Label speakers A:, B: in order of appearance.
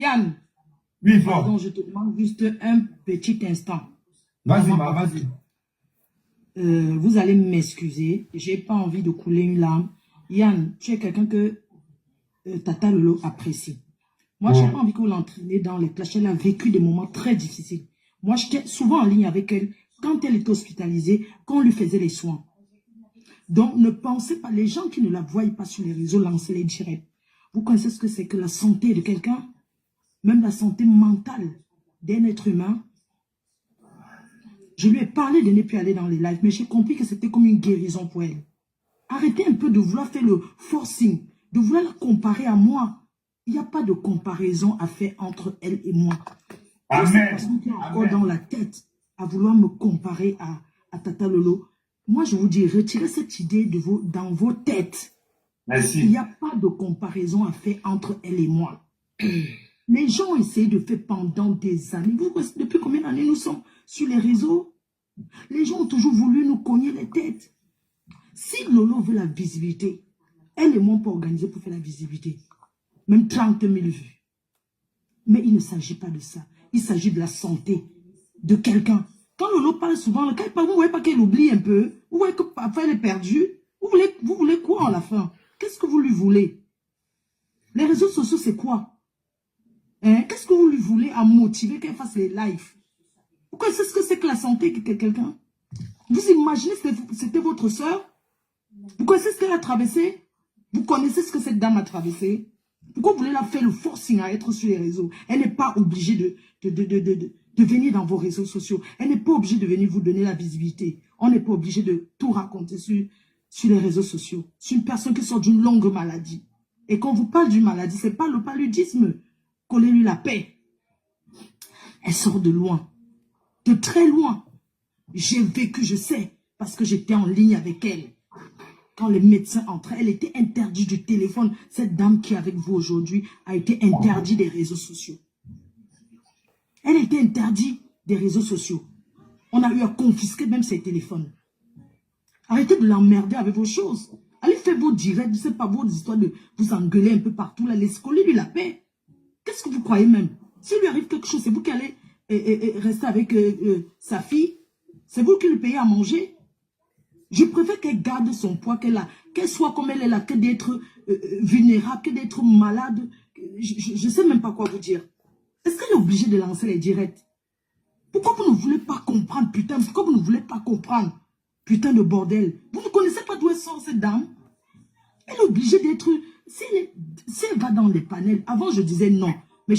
A: Yann,
B: Oui, Flo.
A: pardon, je te demande juste un petit instant.
B: Vas-y, vas-y.
A: Vous allez m'excuser, j'ai pas envie de couler une larme. Yann, tu es quelqu'un que Tata Lolo apprécie. Moi, je n'ai pas envie que vous l'entraîniez dans les clashs. Elle a vécu des moments très difficiles. Moi, j'étais souvent en ligne avec elle quand elle était hospitalisée, quand on lui faisait les soins. Donc, ne pensez pas, les gens qui ne la voient pas sur les réseaux, lancez-les directs. Vous connaissez ce que c'est que la santé de quelqu'un? Même la santé mentale d'un être humain. Je lui ai parlé de ne plus aller dans les lives, mais j'ai compris que c'était comme une guérison pour elle. Arrêtez un peu de vouloir faire le forcing, de vouloir la comparer à moi. Il n'y a pas de comparaison à faire entre elle et moi. Pour cette personne qui est encore dans la tête à vouloir me comparer à Tata Lolo, moi je vous dis, retirez cette idée dans vos têtes.
B: Merci.
A: Il n'y a pas de comparaison à faire entre elle et moi. Les gens ont essayé de faire pendant des années. Depuis combien d'années nous sommes sur les réseaux? Les gens ont toujours voulu nous cogner les têtes. Si Lolo veut la visibilité, elle et moi, on peut organiser pour faire la visibilité. Même 30 000 vues. Mais il ne s'agit pas de ça. Il s'agit de la santé de quelqu'un. Quand Lolo parle souvent, quand il parle, vous ne voyez pas qu'elle oublie un peu. Vous voyez que parfois elle est perdue. Vous voulez quoi à la fin? Qu'est-ce que vous lui voulez? Les réseaux sociaux, c'est quoi? Hein? Qu'est-ce que vous lui voulez à motiver qu'elle fasse les lives? Pourquoi c'est ce que c'est que la santé de quelqu'un? Vous imaginez que c'était votre soeur? Vous connaissez ce qu'elle a traversé? Vous connaissez ce que cette dame a traversé? Pourquoi vous voulez la faire le forcing à être sur les réseaux? Elle n'est pas obligée de venir dans vos réseaux sociaux. Elle n'est pas obligée de venir vous donner la visibilité. On n'est pas obligé de tout raconter sur les réseaux sociaux. C'est une personne qui sort d'une longue maladie. Et quand on vous parle d'une maladie, ce n'est pas le paludisme. Collez-lui la paix. Elle sort de loin. De très loin. J'ai vécu, je sais, parce que j'étais en ligne avec elle. Quand les médecins entraient, elle était interdite du téléphone. Cette dame qui est avec vous aujourd'hui a été interdite des réseaux sociaux. Elle a été interdite des réseaux sociaux. On a eu à confisquer même ses téléphones. Arrêtez de l'emmerder avec vos choses. Allez faire vos directs, je ne sais pas, vos histoires de vous engueuler un peu partout. Là, laissez coller lui la paix. Qu'est-ce que vous croyez même? S'il lui arrive quelque chose, c'est vous qui allez rester avec sa fille. C'est vous qui lui payez à manger. Je préfère qu'elle garde son poids, qu'elle soit comme elle est là, que d'être vulnérable, que d'être malade. Je ne sais même pas quoi vous dire. Est-ce qu'elle est obligée de lancer les directs? Pourquoi vous ne voulez pas comprendre, putain? Pourquoi vous ne voulez pas comprendre? Putain de bordel. Vous ne connaissez pas d'où elle sort, cette dame? Elle est obligée d'être... Si elle va dans les panels, avant je disais non. Mais